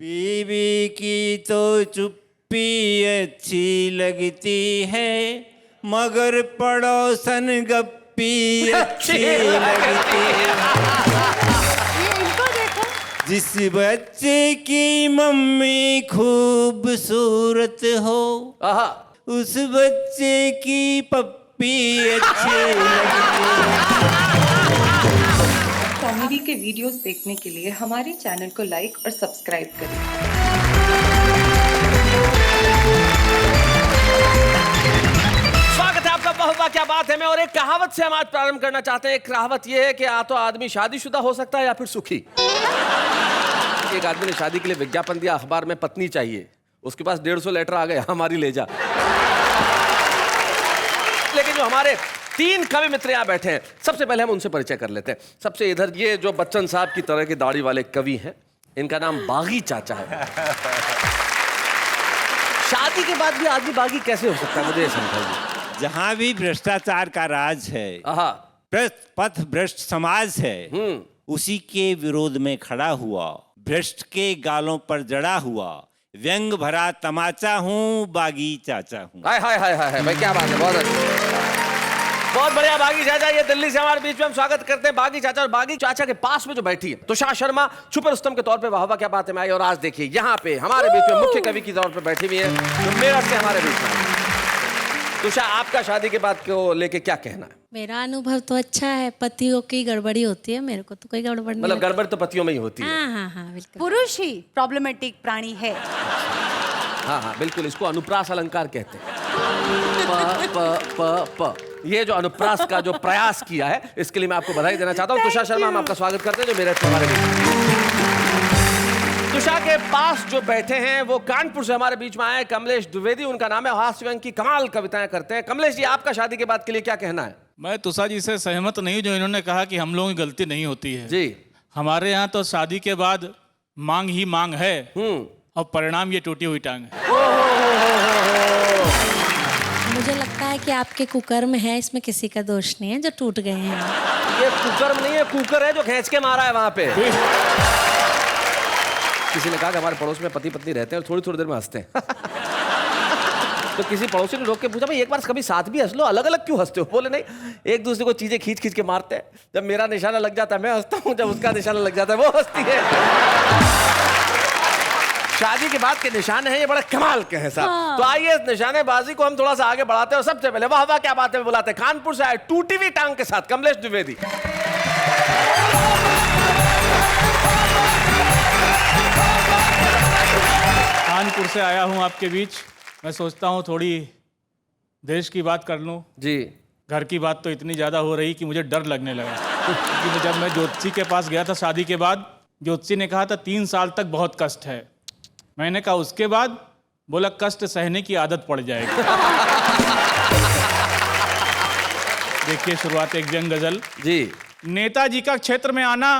बीवी की तो चुप्पी अच्छी लगती है, मगर पड़ोसन गप्पी अच्छी लगती है। ये इनको देखो। जिस बच्चे की मम्मी खूबसूरत हो, उस बच्चे की पप्पी अच्छी लगती है। कॉमेडी के वीडियोस देखने के लिए हमारे चैनल को लाइक और सब्सक्राइब करें। स्वागत है आपका। बहुत वाह क्या बात है। मैं और एक कहावत से हम आज प्रारंभ करना चाहते हैं। एक कहावत यह है कि या तो आदमी शादीशुदा हो सकता है या फिर सुखी। एक आदमी ने शादी के लिए विज्ञापन दिया अखबार में, पत्नी चाहिए। उसके पास 150 लेटर आ गए, हमारी ले जा। लेकिन जो हमारे 3 कवि मित्र यहाँ बैठे हैं, सबसे पहले हम उनसे परिचय कर लेते हैं। सबसे इधर ये जो बच्चन साहब की तरह की दाढ़ी वाले कवि हैं, इनका नाम बागी चाचा है। शादी के बाद भी आदमी बागी कैसे हो सकता है, मुझे समझाइए। जहाँ भी भ्रष्टाचार का राज है, पथ भ्रष्ट समाज है, उसी के विरोध में खड़ा हुआ, भ्रष्ट के गालों पर जड़ा हुआ, व्यंग भरा तमाचा हूँ, बागी चाचा हूँ। हाय हाय हाय हाय भाई, क्या बात है, बहुत अच्छा, बहुत बढ़िया। बागी चाचा ये दिल्ली से हमारे बीच में, हम स्वागत करते हैं बागी चाचा। और बागी चाचा के पास में जो बैठी है तुषार शर्मा, छुपे रुस्तम के तौर पे, वाह वाह क्या बात है में आई। और आज देखिए यहाँ पे हमारे बीच में मुख्य कवि की तौर पे बैठी हुई है, जो मेरठ से हमारे बीच में। तुषार, आपका शादी के बाद को लेके क्या कहना है? मेरा अनुभव तो अच्छा है। पतियों की गड़बड़ी होती है, मेरे को तो कोई गड़बड़ी नहीं। मतलब गड़बड़ तो पतियों में ही होती है। हाँ, बिल्कुल। पुरुष ही प्रॉब्लमेटिक प्राणी है। हाँ, बिल्कुल। इसको अनुप्रास अलंकार कहते हैं। प प प प ये जो अनुप्रास का जो प्रयास किया है, इसके लिए मैं आपको बधाई देना चाहता हूँ। तुषार शर्मा, हम आपका स्वागत करते हैं जो मेरे हमारे बीच। तुषार के पास जो बैठे हैं वो कानपुर से हमारे बीच में आए कमलेश द्विवेदी, उनका नाम है। हास्य व्यंग की कमाल कविताएं करते हैं। कमलेश जी, आपका शादी के बाद के लिए क्या कहना है? मैं तुषार जी से सहमत नहीं जो इन्होंने कहा कि हम लोगों की गलती नहीं होती है जी। हमारे यहाँ तो शादी के बाद मांग ही मांग है, और परिणाम ये टूटी हुई टांग है। मुझे लगता है कि आपके कुकर्म है, इसमें किसी का दोष नहीं है जो टूट गए हैं। ये कुकर्म नहीं है, कुकर है जो खींच के मारा है वहां पे। किसी ने कहा कि हमारे पड़ोस में पति पत्नी रहते हैं और थोड़ी थोड़ी देर में हंसते हैं। तो किसी पड़ोसी ने रोक के पूछा, भाई एक बार कभी साथ भी हंस लो, अलग अलग क्यों हंसते हो? बोले नहीं, एक दूसरे को चीजें खींच खींच के मारते हैं। जब मेरा निशाना लग जाता है मैं हंसता हूँ, जब उसका निशाना लग जाता है वो हंसती है। शादी के बाद के निशाने हैं, ये बड़े कमाल के हैं साहब। तो आइए इस निशानेबाजी को हम थोड़ा सा आगे बढ़ाते हैं। और सबसे पहले वाह वाह क्या बात है बुलाते हैं कानपुर से आए टूटी हुई टांग के साथ कमलेश द्विवेदी। कानपुर से आया हूँ आपके बीच। मैं सोचता हूँ थोड़ी देश की बात कर लूँ जी। घर की बात तो इतनी ज़्यादा हो रही कि मुझे डर लगने लगा। क्योंकि जब मैं ज्योतिषी के पास गया था शादी के बाद, ज्योतिषी ने कहा था 3 साल तक बहुत कष्ट है। मैंने कहा उसके बाद? बोला कष्ट सहने की आदत पड़ जाएगी। देखिए शुरुआत एक व्यंग गजल जी। नेताजी का क्षेत्र में आना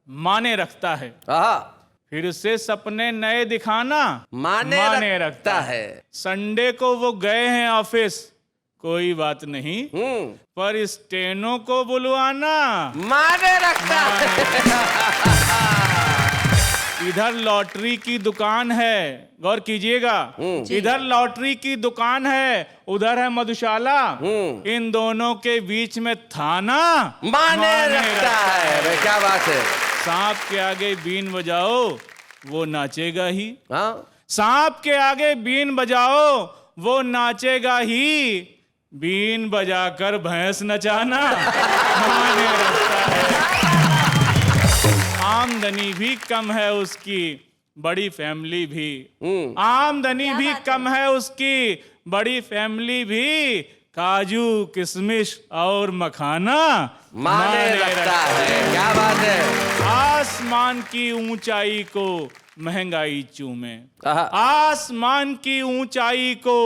माने रखता है, हाँ। फिर से सपने नए दिखाना माने रखता है। संडे को वो गए हैं ऑफिस, कोई बात नहीं, पर स्टेनो को बुलवाना माने रखता है। इधर लॉटरी की दुकान है, गौर कीजिएगा, इधर लॉटरी की दुकान है, उधर है मधुशाला, इन दोनों के बीच में थाना माने रखता है। क्या बात है। सांप के आगे बीन बजाओ वो नाचेगा ही। हाँ? सांप के आगे बीन बजाओ वो नाचेगा ही, बीन बजाकर भैंस नचाना माने रखता है। आमदनी भी कम है उसकी, बड़ी फैमिली भी, आमदनी भी कम है उसकी, बड़ी फैमिली भी, काजू किशमिश और मखाना माने रखता है। क्या बात है। आसमान की ऊंचाई को महंगाई चूमे, आसमान की ऊंचाई को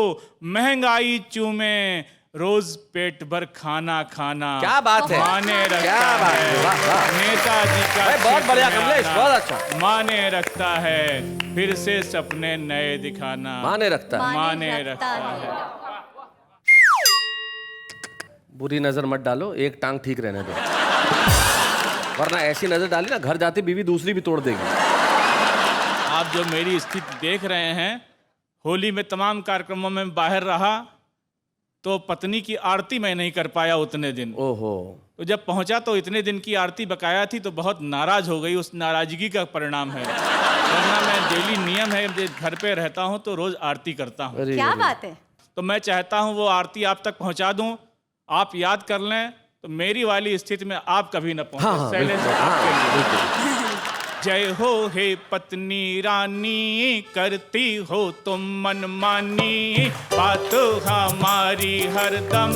महंगाई चूमे, रोज पेट भर खाना खाना क्या बात है। माने रखता है। नेताजी का बहुत बढ़िया कमलेश, बहुत अच्छा। माने रखता है, फिर से सपने नए दिखाना माने रखता है। माने रखता है। बुरी नजर मत डालो, एक टांग ठीक रहने दो, वरना ऐसी नजर डाली ना घर जाती बीवी दूसरी भी तोड़ देगी। आप आप जो मेरी स्थिति देख रहे हैं, होली में तमाम कार्यक्रमों में बाहर रहा तो पत्नी की आरती मैं नहीं कर पाया उतने दिन। ओहो। तो जब पहुंचा तो इतने दिन की आरती बकाया थी तो बहुत नाराज हो गई। उस नाराजगी का परिणाम है। वरना मैं डेली नियम है, घर पे रहता हूं तो रोज आरती करता हूं। क्या बात है। तो मैं चाहता हूं वो आरती आप तक पहुंचा दूं, आप याद कर लें तो मेरी वाली स्थिति में आप कभी न पहुंचे। हाँ, शैलेश जी, आपके लिए। जय हो हे पत्नी रानी, करती हो तुम मनमानी, बात हमारी हरदम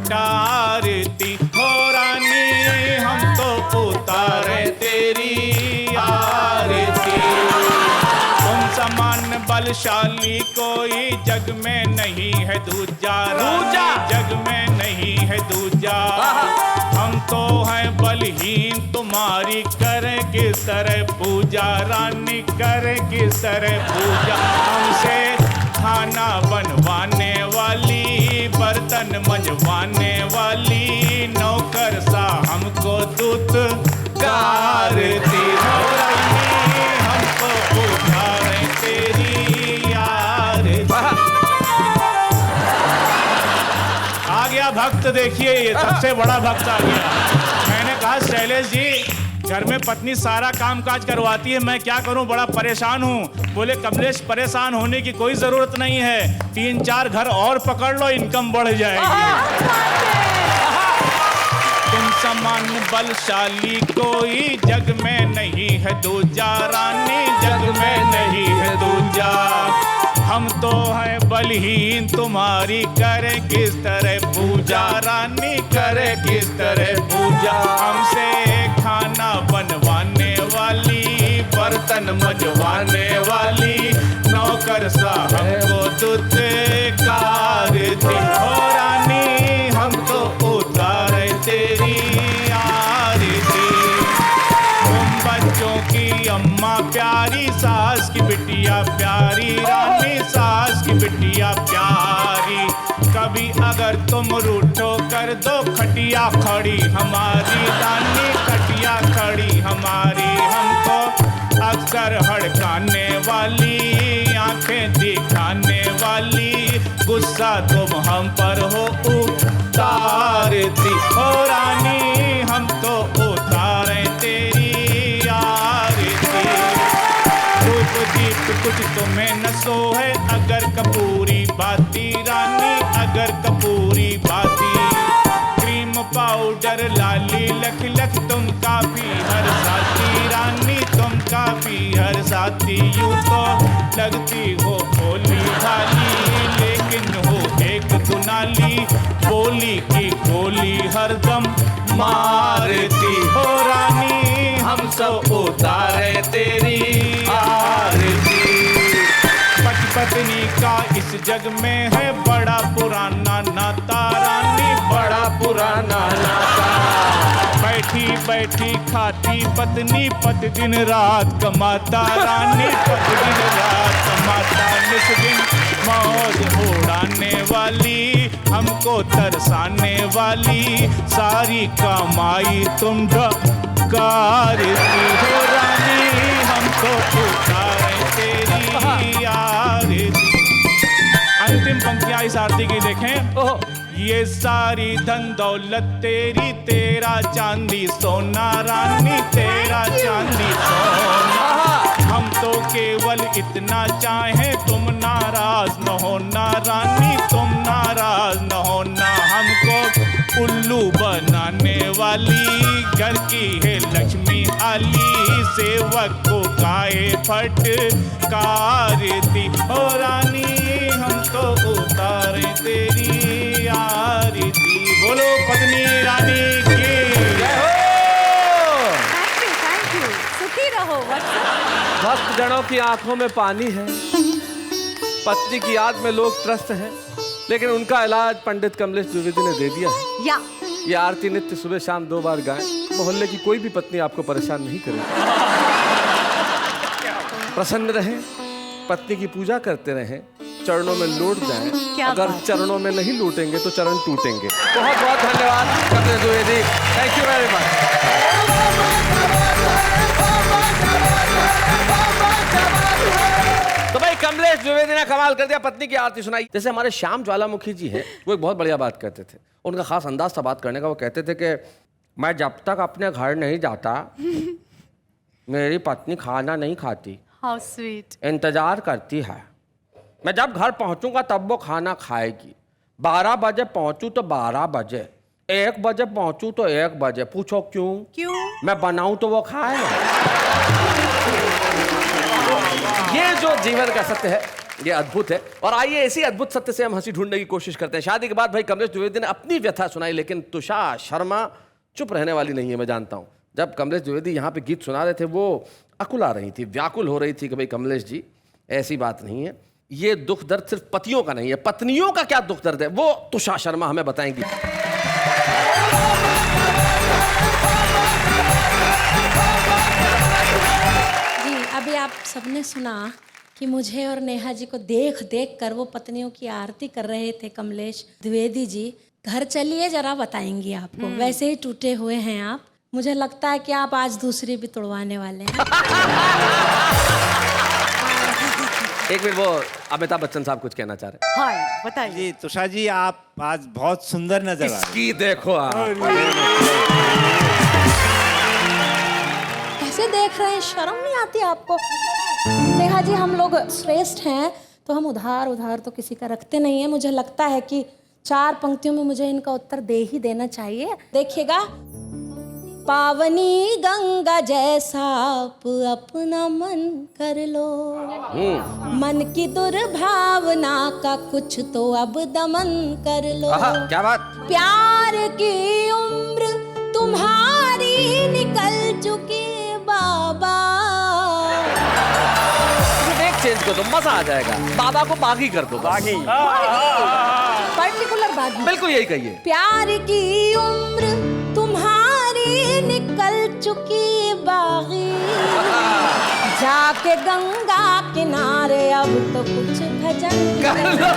टारती हो रानी, हम तो उतारे तेरी आरती। तुम समान बलशाली कोई जग में नहीं है दूजा, दूजा। जग में नहीं है दूजा। हम तो हैं बलहीन, तुम्हारी करें किस तरह पूजा रानी, करें किस तरह पूजा। हमसे खाना बनवाने वाली, बर्तन मंजवाने वाली, नौकर सा हमको दूत कारती हो रानी, हमको उतारे तेरी आरती। आ गया भक्त, देखिए ये सबसे बड़ा भक्त आ गया। मैंने कहा शैलेश जी, घर में पत्नी सारा काम काज करवाती है, मैं क्या करूं, बड़ा परेशान हूं। बोले कमलेश, परेशान होने की कोई जरूरत नहीं है, 3-4 घर और पकड़ लो, इनकम बढ़ जाएगी। तुम समान बलशाली कोई जग में नहीं है दूजा रानी, जग में नहीं है दूजा। हम तो हैं बलहीन, तुम्हारी करे किस तरह पूजा रानी, करे किस तरह पूजा। हमसे खाना बनवाने वाली, बर्तन मंजवाने वाली, नौकर सा हमको दूत कारती हो रानी, हम तो उतारे तेरी आरती। तुम बच्चों की अम्मा प्यारी, सास की बिटिया प्यारी रानी, सास की बिटिया प्यारी। कभी अगर तुम रूठो कर दो खटिया खड़ी हमारी रानी, खटिया खड़ी हमारी। हमको अक्सर हड़काने वाली, आंखें दिखाने वाली, गुस्सा तुम हम पर हो उतारती हो रानी, हम तो उतारे तेरी आरती। धूप दीप कुछ तुम्हें न सोहे, अगर कपूरी बाती रानी, अगर कपूरी बाती। क्रीम पाउडर लाली लख लख, तुम काफी हर साथी रानी, तुम काफी हर साथी। यूं तो लगती हो भोली भाली, लेकिन हो एक दुनाली, बोली की गोली हरदम मारती हो रानी, हम सब उतारे तेरी आरती। पत्नी का इस जग में है बड़ा पुराना नाता रानी, बड़ा पुराना नाता। बैठी बैठी खाती पत्नी, पति दिन रात कमाता रानी, पति दिन रात कमाता। निस दिन मौज उड़ाने वाली, हमको तरसाने वाली, सारी कमाई तुम कारती हो रानी, हमको उतारे तेरी आरती। अंतिम पंक्तियां इस आरती की देखें। ये सारी धन दौलत तेरी, तेरा चांदी सोना रानी, तेरा चांदी सोना। हम तो केवल इतना चाहें, तुम नाराज न होना रानी, तुम नाराज न होना। हमको उल्लू बनाने वाली, घर की है लक्ष्मी आली, सेवक को गाए फटकारती हो रानी, हम तो उतारे तेरी आरती। बोलो पत्नी रानी की जय हो। थैंक यू, सुखी रहो वत्स। भक्त जनों की आंखों में पानी है, पत्नी की याद में लोग त्रस्त हैं, लेकिन उनका इलाज पंडित कमलेश द्विवेदी ने दे दिया है। या ये आरती नित्य सुबह शाम 2 बार गाएं, मोहल्ले की कोई भी पत्नी आपको परेशान नहीं करेगी। प्रसन्न रहें, पत्नी की पूजा करते रहें, चरणों में लौट जाएं। अगर चरणों में नहीं लौटेंगे तो चरण टूटेंगे। बहुत बहुत धन्यवाद Kamlesh Dwivedi, thank you very much. Dwivedi ने कमाल कर दिया, पत्नी की आरती सुनाई। जैसे हमारे श्याम ज्वालामुखी जी हैं, वो एक बहुत बढ़िया बात कहते थे, उनका खास अंदाज था बात करने का। वो कहते थे कि मैं जब तक अपने घर नहीं जाता मेरी पत्नी खाना नहीं खाती, हाउ स्वीट। इंतजार करती है। मैं जब घर पहुंचूंगा तब वो खाना खाएगी। 12 बजे पहुंचूं तो 12 बजे, 1 बजे पहुंचूं तो 1 बजे। पूछो क्यों? क्यों? मैं बनाऊं तो वो खाए। ये जो जीवन का सत्य है ये अद्भुत है। और आइए इसी अद्भुत सत्य से हम हंसी ढूंढने की कोशिश करते हैं। शादी के बाद भाई कमलेश द्विवेदी ने अपनी व्यथा सुनाई, लेकिन तुषार शर्मा चुप रहने वाली नहीं है, मैं जानता हूं। जब कमलेश द्विवेदी यहाँ पे गीत सुना रहे थे वो अकुला रही थी, व्याकुल हो रही थी कि भाई कमलेश जी ऐसी बात नहीं है। ये दुख दर्द सिर्फ पतियों का नहीं है, पत्नियों का क्या दुख दर्द है वो तुषार शर्मा हमें बताएंगी। जी अभी आप सबने सुना कि मुझे और नेहा जी को देख देख कर वो पत्नियों की आरती कर रहे थे कमलेश द्विवेदी जी। घर चलिए जरा बताएंगी आपको। वैसे ही टूटे हुए हैं आप, मुझे लगता है कि आप आज दूसरी भी तोड़वाने वाले हैं। एक मिनट, वो अमिताभ बच्चन साहब कुछ कहना चाह रहे हैं। हाँ बताइए। जी तुषार जी आप आज बहुत सुंदर नजर आ रहे हैं। इसकी देखो आप कैसे देख रहे हैं, शर्म नहीं आती आपको? नेहा जी हम लोग श्रेष्ठ हैं तो हम उधार उधार तो किसी का रखते नहीं है। मुझे लगता है कि 4 पंक्तियों में मुझे इनका उत्तर दे ही देना चाहिए। देखिएगा, पावनी गंगा जैसा अपना मन कर लो, मन की दुर्भावना का कुछ तो अब दमन कर लो। क्या बात। प्यार की उम्र तुम्हारी निकल चुकी बाबा। चेंज कर दो, मजा आ जाएगा। बाबा को बागी कर दो, बागी पर्टिकुलर बागी, बिल्कुल यही कहिए। प्यार की उम्र तुम्हारी निकल चुकी बागी, जाके गंगा किनारे अब तो कुछ भजन कर लो।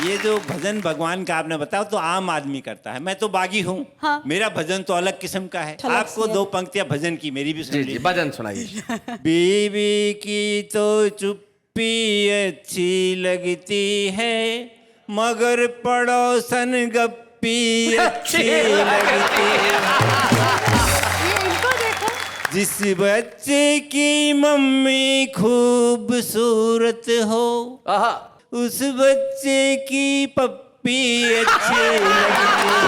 ये जो भजन भगवान का आपने बताया तो आम आदमी करता है, मैं तो बागी हूँ। हाँ। मेरा भजन तो अलग किस्म का है। आपको 2 पंक्तियां भजन की मेरी भी सुन लीजिए। भजन सुनाइए। बीवी की तो चुप्पी अच्छी लगती है, मगर पड़ोसन गप्पी अच्छी लगती है। जिस बच्चे की मम्मी खूबसूरत हो उस बच्चे की पप्पी अच्छी लगती है।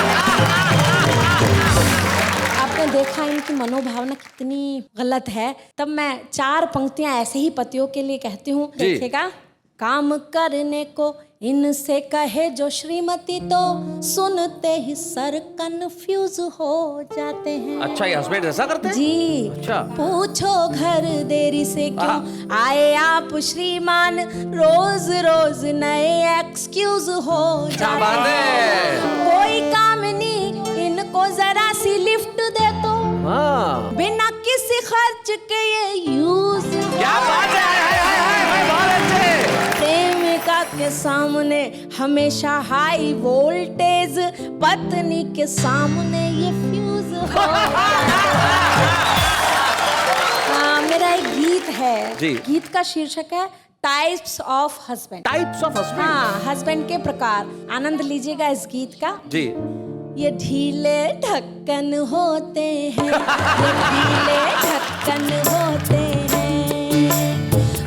आपने देखा इनकी मनोभावना कितनी गलत है। तब मैं 4 पंक्तियां ऐसे ही पतियों के लिए कहती हूँ। देखिएगा, काम करने को इनसे कहे जो श्रीमती तो सुनते ही सर कंफ्यूज हो जाते हैं। अच्छा, ये हस्बैंड ऐसा करते हैं? जी। अच्छा। पूछो घर देरी से क्यों आए आप श्रीमान, रोज रोज नए एक्सक्यूज हो जाते हैं। कोई काम नहीं, इनको जरा सी लिफ्ट दे तो बिना किसी खर्च के ये यूज। क्या बात है, प्रेमिका के सामने हमेशा हाई वोल्टेज, पत्नी के सामने ये फ्यूज हो। मेरा एक गीत है जी। गीत का शीर्षक है types of husband. Types of husband. हाँ, हस्बैंड के प्रकार। आनंद लीजिएगा इस गीत का। जी। ये ढीले ढक्कन होते हैं, ये ढीले ढक्कन होते हैं।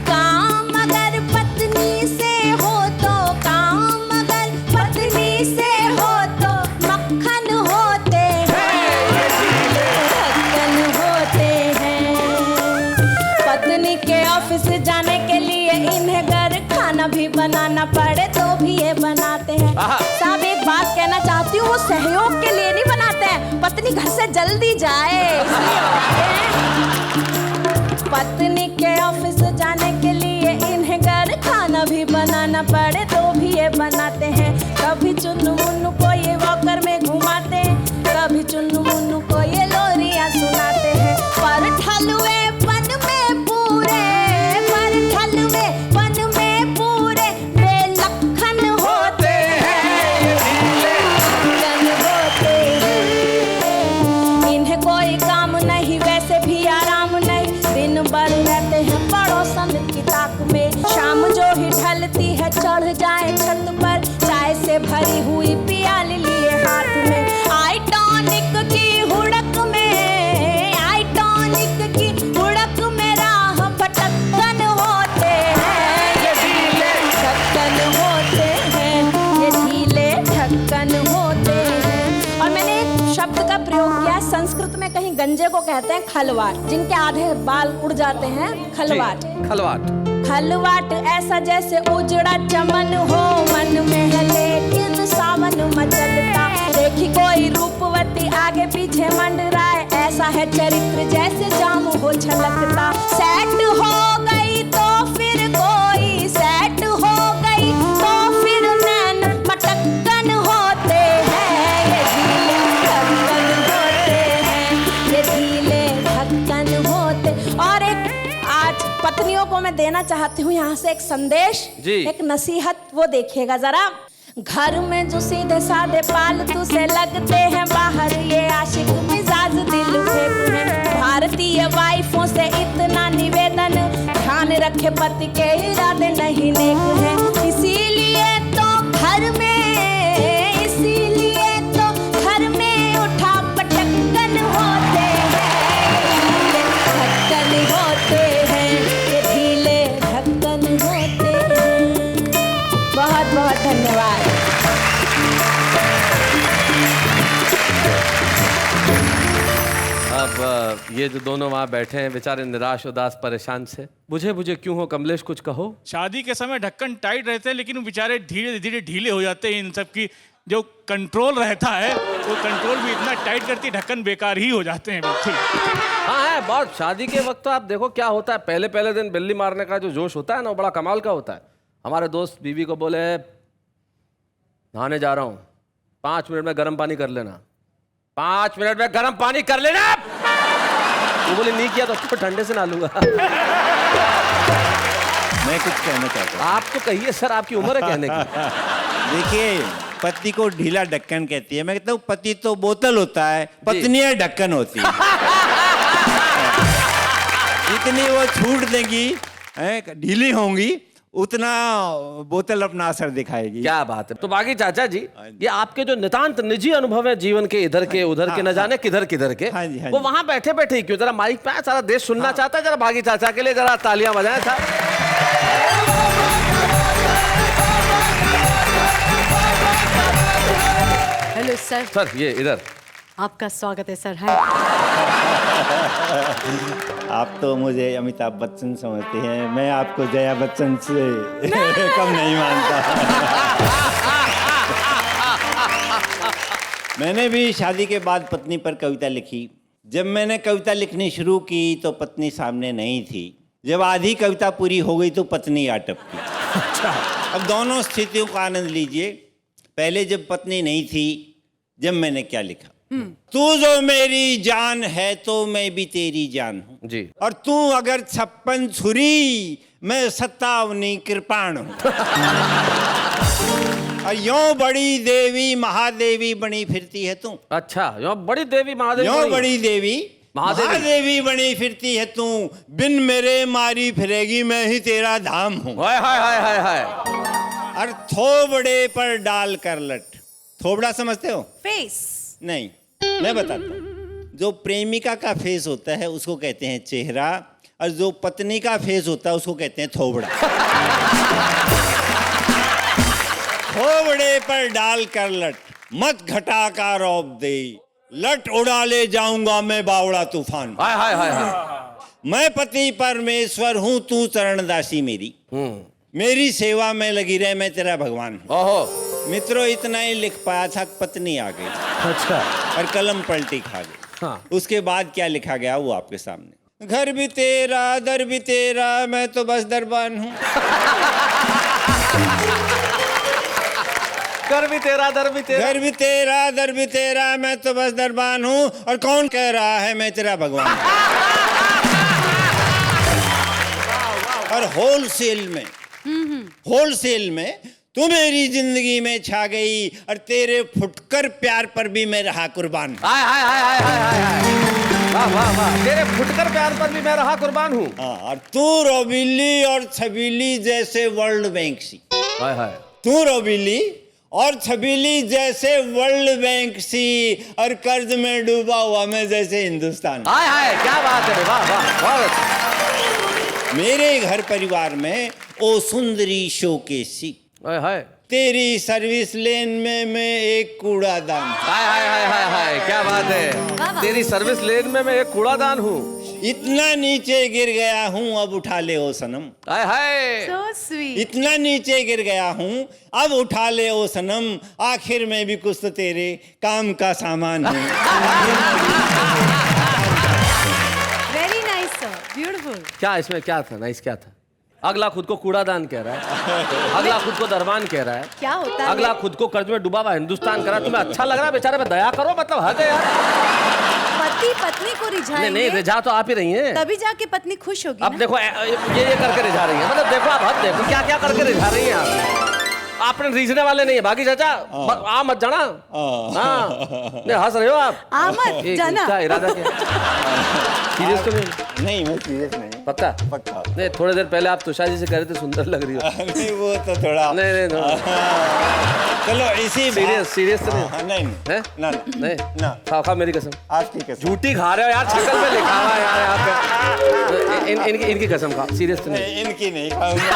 काम अगर पत्नी से हो तो, काम अगर पत्नी से हो तो मक्खन होते हैं, ये ढीले ढक्कन होते हैं। पत्नी के ऑफिस जाने के लिए इन्हें घर खाना भी बनाना पड़े तो भी ये बनाते हैं। साहब एक बात कहना चाहती हूँ, वो सहयोग के लिए नहीं बनाते हैं, पत्नी घर से जल्दी जाए इसलिए बनाते हैं। पत्नी के ऑफिस जाने के लिए इन्हें घर खाना भी बनाना पड़े तो भी ये बनाते हैं। कभी चुन्नू मुन्नू को ये वॉकर में घुमाते हैं, कभी चुन्नू मुन्नू को ये लोरियां सुनाते हैं। पर ठलुए पन में पूरे, पर ठलुए पन में पूरे बेलखन होते हैं, बेलखन होते हैं। इन्हें कोई काम नहीं, वैसे भी आराम नहीं, दिन नंबर रहते हैं पड़ोसन की ताक में। शाम जो ही ढलती है चढ़ जाए छत पर, चाय से भरी हुई प्याली लिए हाथ में। आई टॉनिक की हुड़क में, आई टॉनिक की हुड़क में राह भटकन होते हैं, ये ढीले ढक्कन होते हैं, ये ढीले ढक्कन होते हैं। और मैंने एक शब्द का प्रयोग किया, संस्कृत में कहीं गंजे को कहते हैं खलवाट, जिनके आधे बाल उड़ जाते हैं, खलवाट। खलवाट खलवाट ऐसा जैसे उजड़ा चमन हो, मन में है लेकिन सावन मचलता। देखी कोई रूपवती आगे पीछे मंडराए, ऐसा है चरित्र जैसे जाम हो छलकता। सेट हो गई तो फिर कोई, सेट हो गई तो फिर नैन मटक्कन होते हैं, ये ढीले ढक्कन होते हैं, ये ढीले ढक्कन होते। और एक आज पत्नियों को मैं देना चाहती हूँ यहाँ से एक संदेश, एक नसीहत, वो देखिएगा जरा। घर में जो सीधे साधे पालतू से लगते हैं, बाहर ये आशिक मिजाज दिल फेंक हैं। भारतीय वाइफों से इतना निवेदन, ध्यान रखे पति के इरादे नहीं नेक हैं। इसीलिए तो घर में, इसीलिए तो घर में उठा पटक्कन होते हैं, ढक्कन होते हैं, ये ढीले ढक्कन होते हैं। बहुत बहुत धन्यवाद। अब ये जो दोनों वहाँ बैठे हैं बेचारे निराश उदास परेशान से, बुझे क्यों हो कमलेश, कुछ कहो। शादी के समय ढक्कन टाइट रहते हैं, लेकिन वो बेचारे धीरे धीरे ढीले हो जाते हैं। इन सब की जो कंट्रोल रहता है, वो कंट्रोल भी इतना टाइट करती, ढक्कन बेकार ही हो जाते हैं बिल्कुल। हाँ है बहुत। शादी के वक्त तो आप देखो क्या होता है, पहले दिन बिल्ली मारने का जो जोश होता है ना, वो बड़ा कमाल का होता है। हमारे दोस्त बीवी को बोले नहाने जा रहा हूँ, 5 मिनट में गर्म पानी कर लेना, 5 मिनट में गर्म पानी कर लेना। वो बोले नहीं किया तो ठंडे से नहा लूंगा। मैं कुछ कहना चाहता हूँ। आप तो कहिए सर, आपकी उम्र है कहने की। देखिए, पति को ढीला ढक्कन कहती है, मैं कहता हूँ पति तो बोतल होता है, पत्नियां ढक्कन होती है। जितनी वो छूट देंगी, ढीली होंगी, उतना बोतल अपना असर दिखाएगी। क्या बात है। तो बाकी चाचा जी, ये आपके जो नितांत निजी अनुभव है जीवन के, इधर के उधर के, न जाने किधर किधर के, वो वहां बैठे बैठे ही क्यों, जरा माइक पे सारा देश सुनना चाहता है। जरा बागी चाचा के लिए जरा तालियां बजाएं साहब। Hello sir. सर ये इधर आपका स्वागत है सर। हाय। आप तो मुझे अमिताभ बच्चन समझते हैं, मैं आपको जया बच्चन से कम नहीं मानता। मैंने भी शादी के बाद पत्नी पर कविता लिखी। जब मैंने कविता लिखनी शुरू की तो पत्नी सामने नहीं थी। जब आधी कविता पूरी हो गई तो पत्नी आ टपकी। अच्छा, अब दोनों स्थितियों का आनंद लीजिए। पहले जब पत्नी नहीं थी, जब मैंने क्या लिखा, तू जो मेरी जान है तो मैं भी तेरी जान हूँ जी, और तू अगर 56 छुरी, मैं 57 कृपाण हूँ। और यों बड़ी देवी महादेवी बनी फिरती है तू। अच्छा, यों बड़ी देवी महादेवी, यों बड़ी देवी महादेवी बनी फिरती है तू, बिन मेरे मारी फिरेगी मैं ही तेरा धाम हूँ। हाय हाय हाय हाय हाय। और थोबड़े पर डाल कर लट। थोबड़ा समझते हो? फेस नहीं, मैं बताता हूँ। जो प्रेमिका का फेस होता है उसको कहते हैं चेहरा, और जो पत्नी का फेस होता है उसको कहते हैं थोबड़ा। थोबड़े पर डाल कर लट, मत घटा का रौब दे, लट उड़ा ले जाऊंगा मैं बावड़ा तूफान। हाय हाय हाय हाय। मैं पति परमेश्वर हूँ, तू चरणदासी मेरी, मेरी सेवा में लगी रहे, मैं तेरा भगवान हूँ। ओहो मित्रों, इतना ही लिख पाया था, पत्नी आ गई। अच्छा, और कलम पलटी खा गई। हाँ। उसके बाद क्या लिखा गया वो आपके सामने। घर भी तेरा दर भी तेरा, मैं तो बस दरबान हूँ। घर भी तेरा दर भी तेरा, घर भी तेरा दर भी तेरा, मैं तो बस दरबान हूँ, और कौन कह रहा है मैं तेरा भगवान हूँ। और होलसेल में तू मेरी जिंदगी में छा गई और तेरे फुटकर प्यार पर भी मैं रहा कुर्बान। हाय हाय हाय हाय हाय हाय हाय, वाह वाह वाह, तेरे फुटकर प्यार पर भी मैं रहा कुर्बान हूँ। हाँ, और तू रौबीली और छबीली जैसे वर्ल्ड बैंक सी। हाय हाय, तू रौबीली और छबीली जैसे वर्ल्ड बैंक सी और कर्ज में डूबा हुआ मैं जैसे हिंदुस्तान। हाय हाय, क्या बात है, वाह वाह, बहुत अच्छा। मेरे घर परिवार में ओ सुंदरी शोकेसी, हाय हाय, तेरी सर्विस लेन में मैं एक कूड़ादान। हाय हाय हाय हाय हाय, क्या बात है, तेरी सर्विस लेन में मैं एक कूड़ादान हूँ। इतना नीचे गिर गया हूँ अब उठा ले ओ सनम। हाय हाय, So sweet. इतना नीचे गिर गया हूँ अब उठा ले ओ सनम, आखिर में भी कुछ तो तेरे काम का सामान हूँ। Very nice, sir. Beautiful. क्या इसमें क्या था, नाइस क्या था? अगला खुद को कूड़ादान कह रहा है, अगला खुद को दरबान कह रहा है, क्या होता है? अगला खुद को कर्ज में डूबा हुआ हिंदुस्तान कह रहा है। तुम्हें अच्छा लग रहा है? बेचारे पे दया करो, मतलब हद है यार। पति पत्नी को नहीं रिझाएंगे नहीं, रिझा तो आप ही रही हैं। तभी जाके पत्नी खुश होगी अब ना? देखो ये करके रिझा रही है, मतलब देखो आप हद देखो क्या क्या करके रिझा रही हैं आप। आपने रीझने वाले नहीं है बाकी चाचा, आ मत जाना। हाँ, नहीं हंस रहे हो आप। आमद जाना। क्या इरादा क्या? सीरियस तो नहीं? नहीं, मैं सीरियस नहीं। पक्का? पक्का। नहीं, थोड़ी देर पहले आप तुषार जी से कह रहे थे सुंदर लग रही हो। नहीं, वो तो थोड़ा नहीं नहीं चलो इसी सीरियस तो नहीं नहीं है? ना नहीं ना, खा मेरी कसम, आपकी कसम। झूठी खा रहे हो यार, शक्ल पे लिखा हुआ है यार यहाँ पे। इनकी कसम खा, सीरियस तो नहीं? नहीं, इनकी नहीं खाऊंगा।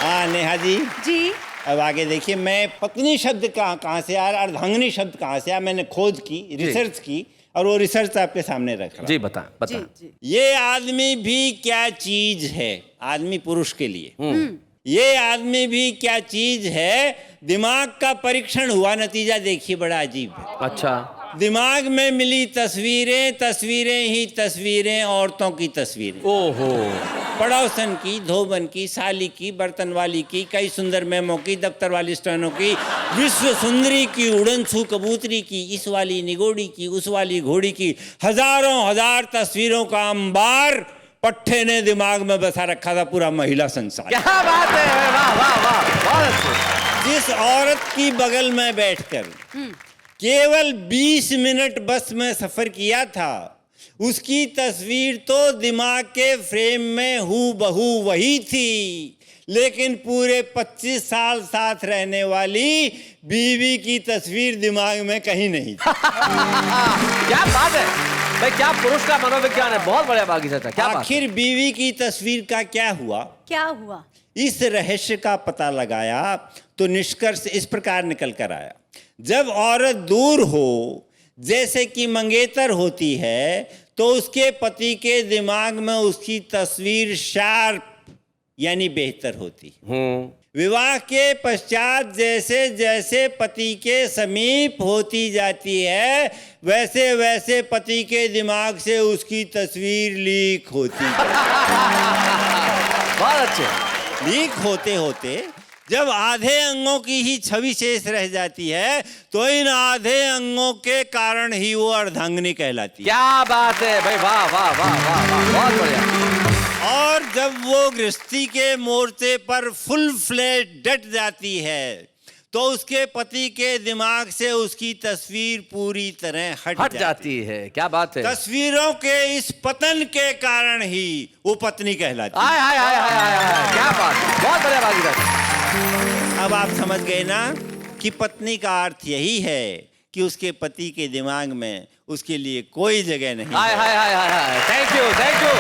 हाँ नेहा जी, जी अब आगे देखिए, मैं पत्नी शब्द कहाँ से आया, अर्धांगिनी शब्द कहाँ से आया, मैंने खोज की, रिसर्च की और वो रिसर्च आपके सामने रख रहा। जी बताएं जी बताएं। जी। ये आदमी भी क्या चीज है, आदमी पुरुष के लिए, ये आदमी भी क्या चीज है, दिमाग का परीक्षण हुआ, नतीजा देखिए बड़ा अजीब है। अच्छा, दिमाग में मिली तस्वीरें, तस्वीरें ही तस्वीरें, औरतों की तस्वीरें, ओहो, पड़ोसन की, धोबन की, साली की, बर्तन वाली की, कई सुंदर मेमों की, दफ्तर वाली स्टैनों की, विश्व सुंदरी की, उड़नछू कबूतरी की, इस वाली निगोड़ी की, उस वाली घोड़ी की, हजारों हजार तस्वीरों का अंबार पट्टे ने दिमाग में बसा रखा था, पूरा महिला संसार। क्या बात है, वाह वाह वाह, बहुत अच्छे। जिस औरत की बगल में बैठकर केवल 20 मिनट बस में सफर किया था, उसकी तस्वीर तो दिमाग के फ्रेम में हूबहू वही थी, लेकिन पूरे 25 साल साथ रहने वाली बीवी की तस्वीर दिमाग में कहीं नहीं थी। क्या बात है भाई, क्या पुरुष का मनोविज्ञान है, बहुत बढ़िया बागी चाचा, क्या बात। आखिर बीवी की तस्वीर का क्या हुआ? क्या हुआ? इस रहस्य का पता लगाया तो निष्कर्ष इस प्रकार निकल कर आया, जब औरत दूर हो, जैसे कि मंगेतर होती है, तो उसके पति के दिमाग में उसकी तस्वीर शार्प यानी बेहतर होती। विवाह के पश्चात जैसे जैसे पति के समीप होती जाती है, वैसे वैसे पति के दिमाग से उसकी तस्वीर लीक होती है। बहुत अच्छे। लीक होते होते जब आधे अंगों की ही छवि शेष रह जाती है, तो इन आधे अंगों के कारण ही वो अर्धांगिनी कहलाती है। क्या बात है भाई, वाह वाह वाह वाह वाह, बहुत बढ़िया। और जब वो गृहस्थी के मोर्चे पर फुल फ्लैश डट जाती है, तो उसके पति के दिमाग से उसकी तस्वीर पूरी तरह हट जाती है। क्या बात है। तस्वीरों के इस पतन के कारण ही वो पत्नी कहलाती है। हाय हाय हाय हाय हाय, क्या बात है, बहुत बढ़िया भागीदार। अब आप समझ गए ना कि पत्नी का अर्थ यही है कि उसके पति के दिमाग में उसके लिए कोई जगह नहीं। हाय हाय हाय हाय हाय, थैंक यू थैंक यू।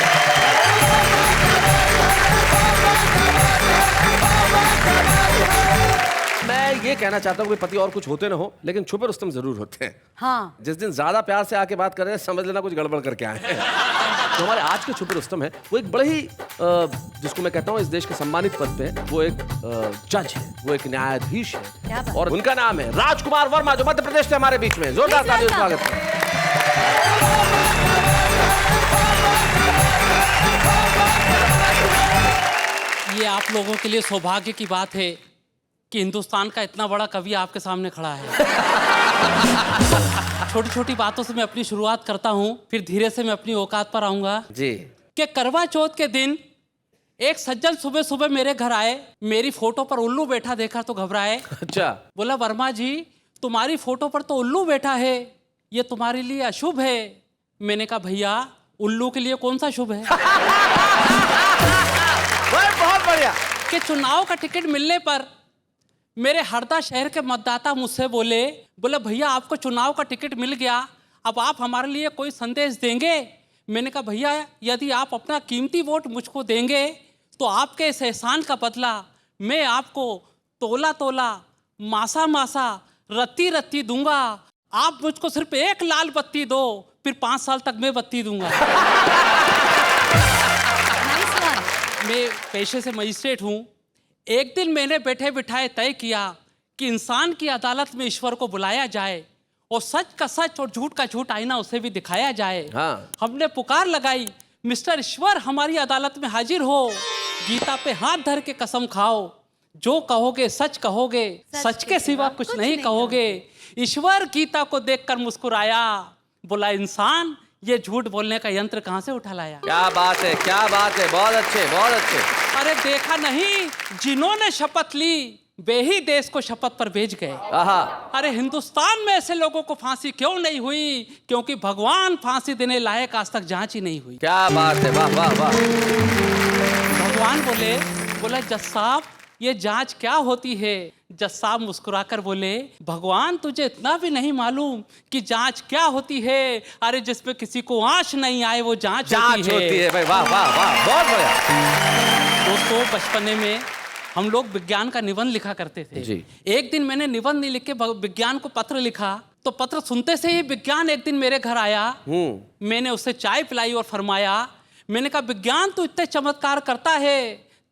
मैं ये कहना चाहता हूँ कि पति और कुछ होते ना हो, लेकिन छुपे रुस्तम जरूर होते हैं। हाँ। जिस दिन ज्यादा प्यार से आके बात कर रहे हैं, समझ लेना कुछ गड़बड़ करके आए हैं। तो हमारे आज के छुपे रुस्तम है, वो एक बड़े ही जिसको मैं कहता हूँ इस देश के सम्मानित पद पे, वो एक जज है, वो एक न्यायाधीश है, और उनका नाम है राजकुमार वर्मा, जो मध्य प्रदेश से हमारे बीच में। जोरदार तालियों से स्वागत है। ये आप लोगों के लिए सौभाग्य की बात है कि हिंदुस्तान का इतना बड़ा कवि आपके सामने खड़ा है। छोटी छोटी बातों से मैं अपनी शुरुआत करता हूँ, फिर धीरे से मैं अपनी औकात पर आऊंगा। जी। कि करवा चौथ के दिन एक सज्जन सुबह सुबह मेरे घर आए, मेरी फोटो पर उल्लू बैठा देखा तो घबराए। अच्छा। बोला वर्मा जी तुम्हारी फोटो पर तो उल्लू बैठा है, ये तुम्हारे लिए अशुभ है। मैंने कहा भैया उल्लू के लिए कौन सा शुभ है? बहुत बढ़िया। कि चुनाव का टिकट मिलने पर मेरे हरदा शहर के मतदाता मुझसे बोले भैया आपको चुनाव का टिकट मिल गया, अब आप हमारे लिए कोई संदेश देंगे? मैंने कहा भैया यदि आप अपना कीमती वोट मुझको देंगे तो आपके इस एहसान का बदला मैं आपको तोला तोला, मासा मासा, रत्ती रत्ती दूंगा। आप मुझको सिर्फ एक लाल बत्ती दो, फिर 5 साल तक मैं बत्ती दूंगा। Nice one. मैं पेशे से मजिस्ट्रेट हूँ। एक दिन मैंने बैठे बिठाए तय किया कि इंसान की अदालत में ईश्वर को बुलाया जाए और सच का सच और झूठ का झूठ आईना उसे भी दिखाया जाए। हाँ। हमने पुकार लगाई, मिस्टर ईश्वर हमारी अदालत में हाजिर हो, गीता पे हाथ धर के कसम खाओ, जो कहोगे सच कहोगे, सच के सिवा कुछ नहीं कहोगे। ईश्वर गीता को देखकर मुस्कुराया, बोला इंसान ये झूठ बोलने का यंत्र कहाँ से उठा लाया? क्या बात है, क्या बात है, बहुत अच्छे, बहुत अच्छे। अरे देखा नहीं, जिन्होंने शपथ ली वे ही देश को शपथ पर भेज गए। अरे हिंदुस्तान में ऐसे लोगों को फांसी क्यों नहीं हुई? क्योंकि भगवान फांसी देने लायक आज तक जांच ही नहीं हुई। क्या बात है, वाह वाह वाह। भगवान बोला जज साहब ये जांच क्या होती है? जज साहब मुस्कुराकर बोले भगवान तुझे इतना भी नहीं मालूम कि जांच क्या होती है? अरे जिसपे किसी को आंच नहीं आए वो जांच होती है भाई, वाह वाह वाह, बहुत बढ़िया। दोस्तों बचपने में हम लोग विज्ञान का निबंध लिखा करते थे जी। एक दिन मैंने निबंध नहीं लिख के विज्ञान को पत्र लिखा, तो पत्र सुनते से ही विज्ञान एक दिन मेरे घर आया। मैंने उसे चाय पिलाई और फरमाया, मैंने कहा विज्ञान तो इतने चमत्कार करता है,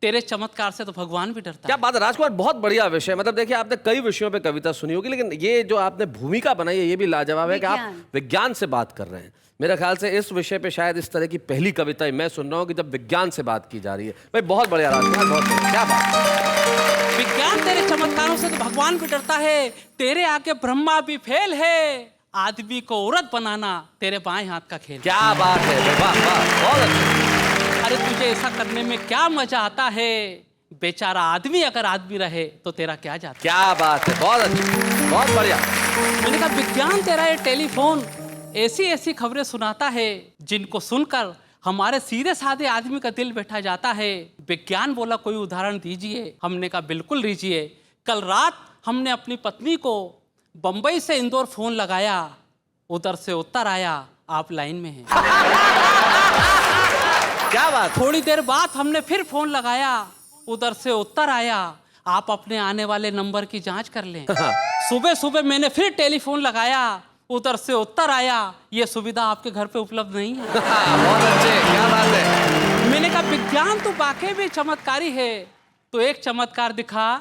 तेरे चमत्कार से तो भगवान भी डरता है। क्या बात है राजकुमार, बहुत बढ़िया विषय। मतलब देखिए आपने कई विषयों पे कविता सुनी होगी, लेकिन ये जो आपने भूमिका बनाई है ये भी लाजवाब है कि आप विज्ञान से बात कर रहे हैं। मेरे ख्याल से इस विषय पे शायद इस तरह की पहली कविता मैं सुन रहा हूँ कि जब विज्ञान से बात की जा रही है। भाई बहुत बढ़िया राजकुमार, बहुत बढ़िया, क्या बात। विज्ञान तेरे चमत्कारों से तो भगवान भी डरता है, तेरे आगे ब्रह्मा भी फेल है, आदमी को औरत बनाना तेरे बाएं हाथ का खेल। क्या बात है, वाह वाह, बहुत अच्छा। अरे तुझे ऐसा करने में क्या मजा आता है? बेचारा आदमी अगर आदमी रहे तो तेरा क्या जाता? क्या बात है, बहुत अच्छी, बहुत बढ़िया। मैंने कहा विज्ञान तेरा ये टेलीफोन ऐसी ऐसी खबरें सुनाता है जिनको सुनकर हमारे सीधे साधे आदमी का दिल बैठा जाता है। विज्ञान बोला कोई उदाहरण दीजिए। हमने कहा बिल्कुल दीजिए। कल रात हमने अपनी पत्नी को बंबई से इंदौर फोन लगाया, उधर से उत्तर आया आप लाइन में हैं। क्या बात। थोड़ी देर बाद हमने फिर फोन लगाया, उधर से उत्तर आया आप अपने आने वाले नंबर की जांच कर लें। सुबह सुबह मैंने फिर टेलीफोन लगाया, उधर से उत्तर आया ये सुविधा आपके घर पे उपलब्ध नहीं है। बहुत अच्छे, क्या बात है। मैंने कहा विज्ञान तो वाकई भी चमत्कारी है, तो एक चमत्कार दिखा,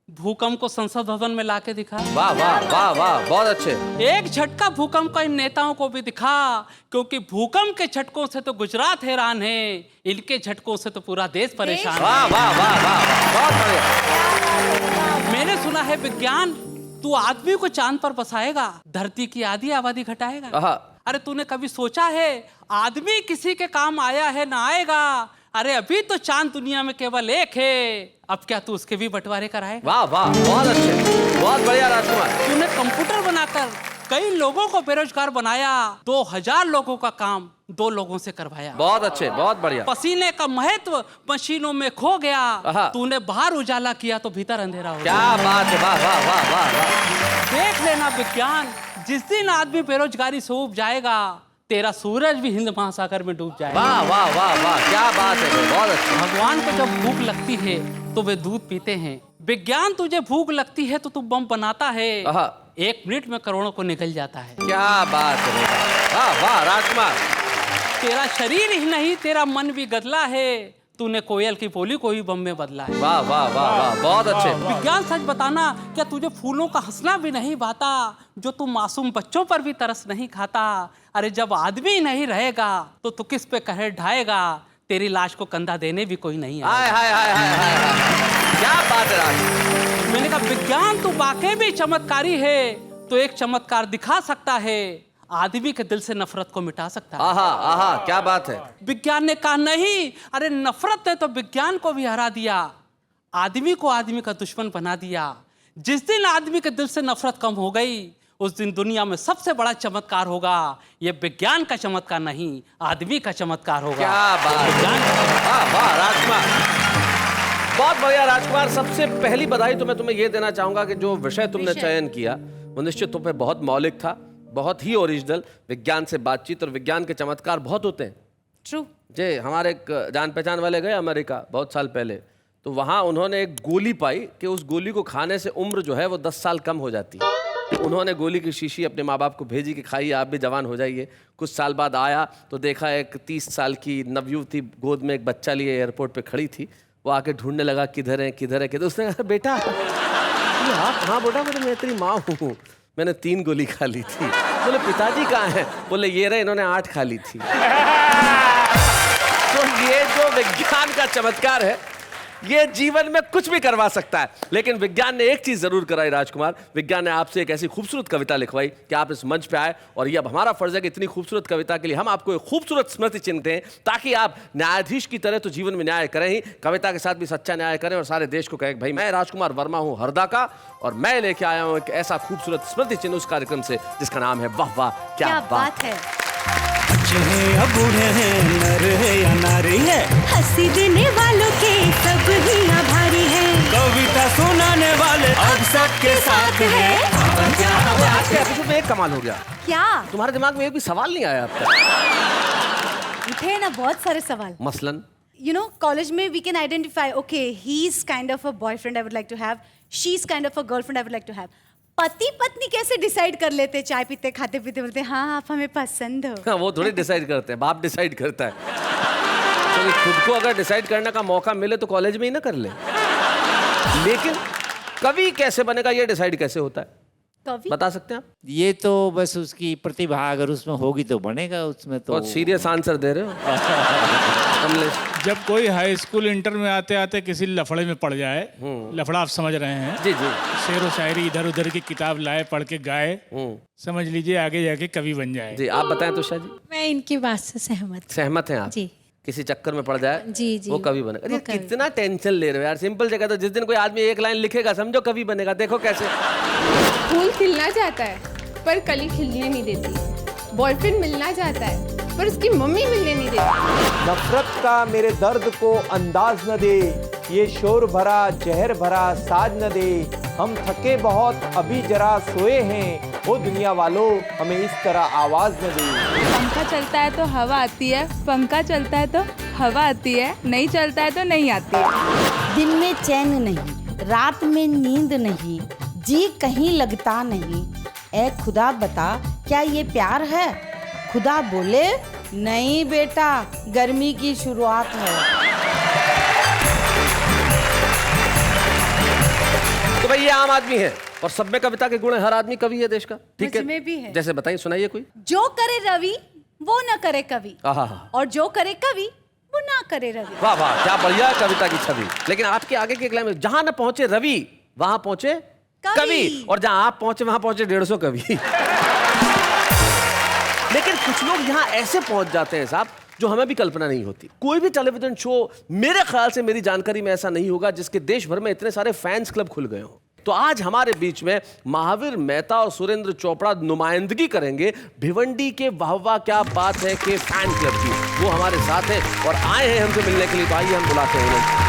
भूकंप को संसद भवन में लाके दिखा। वाह वाह वाह वाह, बहुत अच्छे। एक झटका भूकंप का इन नेताओं को भी दिखा, क्योंकि भूकंप के झटकों से तो गुजरात हैरान है, इनके झटकों से तो पूरा देश परेशान है। वाह वाह वाह वाह, बहुत बढ़िया। मैंने सुना है विज्ञान तू आदमी को चांद पर बसाएगा, धरती की आधी आबादी घटाएगा। अरे तूने कभी सोचा है आदमी किसी के काम आया है ना आएगा? अरे अभी तो चांद दुनिया में केवल एक है, अब क्या तू उसके भी बंटवारे कराएगा? वाह वाह, बहुत अच्छे, बहुत बढ़िया राजकुमार। तूने कंप्यूटर बनाकर कई लोगों को बेरोजगार बनाया, 2000 लोगों का काम 2 लोगों से करवाया। बहुत अच्छे, बहुत बढ़िया। पसीने का महत्व मशीनों में खो गया, तूने बाहर उजाला किया तो भीतर अंधेरा हो गया। क्या बात है, वाह वाह वाह वाह। देख लेना विज्ञान, जिस दिन आदमी बेरोजगारी से उब जाएगा तेरा सूरज भी हिंद महासागर में डूब जाएगा। वाह वाह वाह वाह, क्या बात है, बहुत अच्छा। भगवान को जब भूख लगती है तो वे दूध पीते हैं। विज्ञान तुझे भूख लगती है तो तू बम बनाता है, 1 मिनट में करोड़ों को निकल जाता है। क्या बात है, वाह वाह राजकुमार। तेरा शरीर ही नहीं तेरा मन भी गदला है, तूने कोयल की बोली को ही बम में बदला है। वाह वाह वाह वाह, बहुत अच्छे। विज्ञान सच बताना, क्या तुझे फूलों का हंसना भी नहीं भाता? जो तू मासूम बच्चों पर भी तरस नहीं खाता? अरे जब आदमी नहीं रहेगा तो तू किस पे कहर ढाएगा? तेरी लाश को कंधा देने भी कोई नहीं आएगा। हाय हाय हाय हाय हाय, क्या बात है राज। मैंने कहा विज्ञान तो वाकई भी चमत्कारी है, तो एक चमत्कार दिखा सकता है। आदमी के दिल से नफरत को मिटा सकता है। आहा आहा, क्या बात है। विज्ञान ने कहा नहीं, अरे नफरत ने तो विज्ञान को भी हरा दिया, आदमी को आदमी का दुश्मन बना दिया। जिस दिन आदमी के दिल से नफरत कम हो गई, उस दिन दुनिया में सबसे बड़ा चमत्कार होगा। ये विज्ञान का चमत्कार नहीं, आदमी का चमत्कार होगा। क्या बात। विज्ञान वाह राजकुमार, बहुत बढ़िया राजकुमार। सबसे पहली बधाई तो मैं तुम्हें ये देना चाहूंगा कि जो विषय तुमने चयन किया वो निश्चित तौर पे बहुत मौलिक था, बहुत ही ओरिजिनल। विज्ञान से बातचीत और विज्ञान के चमत्कार बहुत होते हैं। ट्रू। जे हमारे एक जान पहचान वाले गए अमेरिका बहुत साल पहले, तो वहाँ उन्होंने एक गोली पाई कि उस गोली को खाने से उम्र जो है वो 10 साल कम हो जाती है। तो उन्होंने गोली की शीशी अपने माँ बाप को भेजी कि खाइए, आप भी जवान हो जाइए। कुछ साल बाद आया तो देखा एक 30 साल की नवयुवती गोद में एक बच्चा लिए एयरपोर्ट पे खड़ी थी। वो आके ढूंढने लगा किधर है किधर है किधर। उसने कहा बेटा आप? हाँ बेटा, मैं तेरी माँ हूँ, मैंने 3 गोली खा ली थी। बोले पिताजी कहाँ हैं? बोले ये रहे, इन्होंने 8 खा ली थी। तो ये जो विज्ञान का चमत्कार है, ये जीवन में कुछ भी करवा सकता है। लेकिन विज्ञान ने एक चीज जरूर कराई राजकुमार, विज्ञान ने आपसे एक ऐसी खूबसूरत कविता लिखवाई कि आप इस मंच पे आए। और ये अब हमारा फर्ज है कि इतनी खूबसूरत कविता के लिए हम आपको एक खूबसूरत स्मृति चिन्ह दें, ताकि आप न्यायाधीश की तरह तो जीवन में न्याय करें ही, कविता के साथ भी सच्चा न्याय करें और सारे देश को कहें भाई मैं राजकुमार वर्मा हूँ हरदा का, और मैं लेके आया हूँ एक ऐसा खूबसूरत स्मृति चिन्ह उस कार्यक्रम से जिसका नाम है वाह वाह क्या बात है। बच्चे हैं या बूढ़े हैं, नर है या नारी है, हंसी देने वालों के सब ही आभारी हैं। कविता सुनाने वाले अब सबके साथ है। आज के एपिसोड में एक कमाल हो गया। क्या तुम्हारे दिमाग में एक भी सवाल नहीं आया अब तक? उठे ना बहुत सारे सवाल। मसलन You know, college में we can identify, okay, he's kind of a boyfriend I would like to have, she's kind of a girlfriend I would like to have. पति पत्नी कैसे डिसाइड कर लेते? चाय पीते खाते पीते बोलते हाँ आप हमें पसंद हो। हाँ, वो थोड़ी डिसाइड करते हैं, बाप डिसाइड करता है। तो खुद को अगर डिसाइड करने का मौका मिले तो कॉलेज में ही ना कर ले। लेकिन कवि कैसे बनेगा, ये डिसाइड कैसे होता है, कवि बता सकते हैं आप? ये तो बस उसकी प्रतिभा अगर उसमें होगी तो बनेगा। उसमें तो बहुत सीरियस आंसर दे रहे हो कमलेश। जब कोई हाई स्कूल इंटर में आते आते किसी लफड़े में पड़ जाए, लफड़ा आप समझ रहे हैं, जी जी, शेर व शायरी इधर उधर की किताब लाए पढ़ के गाए, समझ लीजिए आगे जाके कवि बन जाए। जी आप बताएं तुषार जी। मैं इनकी बात से सहमत हैं आप? जी। किसी चक्कर में पड़ जाए जी जी वो कवि बनेगा। अरे वो कवि। कितना टेंशन ले रहे हो यार, सिंपल जगह। तो जिस दिन कोई आदमी एक लाइन लिखेगा समझो कवि बनेगा। देखो कैसे फूल खिलना चाहता है पर कली खिलने नहीं देती, बॉयफ्रेंड मिलना चाहता है पर उसकी मम्मी मिलने नहीं देती। नफरत का मेरे दर्द को अंदाज न दे, ये शोर भरा जहर भरा साज न दे, हम थके बहुत अभी जरा सोए हैं, ओ दुनिया वालों हमें इस तरह आवाज न दे। पंखा चलता है तो हवा आती है, पंखा चलता है तो हवा आती है, नहीं चलता है तो नहीं आती है। दिन में चैन नहीं, रात में नींद नहीं, जी कहीं लगता नहीं, ए खुदा बता क्या ये प्यार है? खुदा बोले नहीं बेटा, गर्मी की शुरुआत है। तो भाई ये आम आदमी है और सब में कविता के गुण है, हर आदमी कवि है देश का। ठीक है, मुझमें भी है। जैसे बताइए, सुनाइए कोई। जो करे रवि वो ना करे कवि, आहा, और जो करे कवि वो ना करे रवि। वाह वाह क्या बढ़िया कविता की छवि। लेकिन आपके आगे के लाइन में, जहां न पहुंचे रवि वहां पहुंचे कवि, और जहां आप पहुंचे वहां पहुंचे 150 कवि। लेकिन कुछ लोग यहाँ ऐसे पहुंच जाते हैं साहब जो हमें भी कल्पना नहीं होती। कोई भी टेलीविजन शो मेरे ख्याल से, मेरी जानकारी में ऐसा नहीं होगा जिसके देश भर में इतने सारे फैंस क्लब खुल गए हो। तो आज हमारे बीच में महावीर मेहता और सुरेंद्र चोपड़ा नुमाइंदगी करेंगे भिवंडी के वाह वाह क्या बात है के फैन क्लब की। वो हमारे साथ है और आए हैं हमसे मिलने के लिए, तो आइए हम बुलाते हैं उन्हें।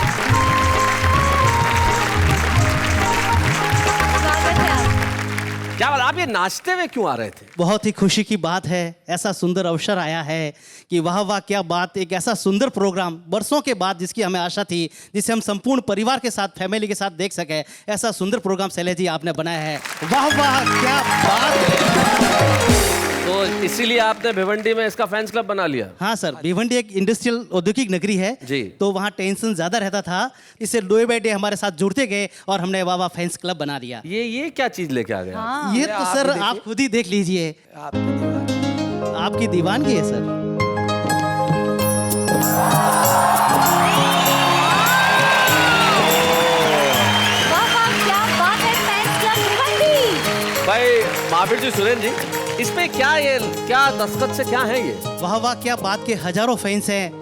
क्या बात, आप ये नाचते हुए क्यों आ रहे थे? बहुत ही खुशी की बात है, ऐसा सुंदर अवसर आया है कि वाह वाह क्या बात, एक ऐसा सुंदर प्रोग्राम वर्षों के बाद जिसकी हमें आशा थी, जिसे हम संपूर्ण परिवार के साथ, फैमिली के साथ देख सके, ऐसा सुंदर प्रोग्राम शैलेश जी आपने बनाया है। वाह वाह क्या बात है। तो इसीलिए आपने भिवंडी में इसका फैंस क्लब बना लिया? हाँ सर, भिवंडी एक इंडस्ट्रियल औद्योगिक नगरी है जी, तो वहाँ टेंशन ज्यादा रहता था, इससे डे बाय डे हमारे साथ जुड़ते गए और हमने वाह वाह फैंस क्लब बना दिया। ये क्या चीज लेके आ गया? हाँ। ये तो सर आप खुद ही देख लीजिए, आपकी दीवानगी है सर। वाह वाह क्या बात है फैंस क्लब भिवंडी। भाई महावीर जी, सुरेंद्र जी, इस पे क्या दस्तखत से क्या है ये? वाह वाह क्या बात के हजारों फैंस हैं,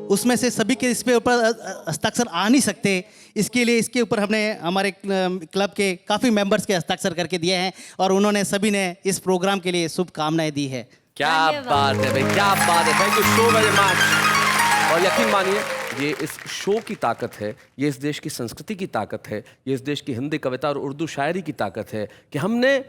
उसमें से सभी के इस पे ऊपर हस्ताक्षर आ नहीं सकते। इसके लिए इसके ऊपर हमने हमारे क्लब के काफ़ी मेंबर्स के हस्ताक्षर करके दिए हैं और उन्होंने सभी ने इस प्रोग्राम के लिए शुभकामनाएं दी है। क्या बात है भाई, क्या बात है। Thank you so very much. और यकीन मानिए ये इस शो की ताकत है, ये इस देश की संस्कृति की ताकत है, ये इस देश की हिंदी कविता और उर्दू शायरी की ताकत है कि हमने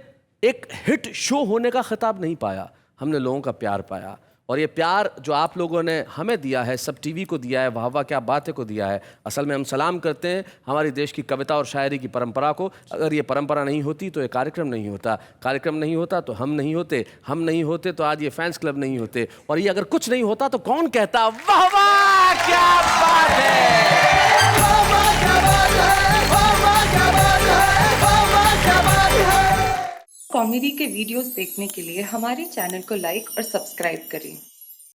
एक हिट शो होने का खिताब नहीं पाया, हमने लोगों का प्यार पाया। और ये प्यार जो आप लोगों ने हमें दिया है, सब टीवी को दिया है, वाह वाह क्या बात है को दिया है, असल में हम सलाम करते हैं हमारी देश की कविता और शायरी की परंपरा को। अगर ये परंपरा नहीं होती तो ये कार्यक्रम नहीं होता, कार्यक्रम नहीं होता तो हम नहीं होते, हम नहीं होते तो आज ये फैंस क्लब नहीं होते, और ये अगर कुछ नहीं होता तो कौन कहता वाह वाह क्या बात है। कॉमेडी के वीडियोस देखने के लिए हमारे चैनल को लाइक और सब्सक्राइब करें।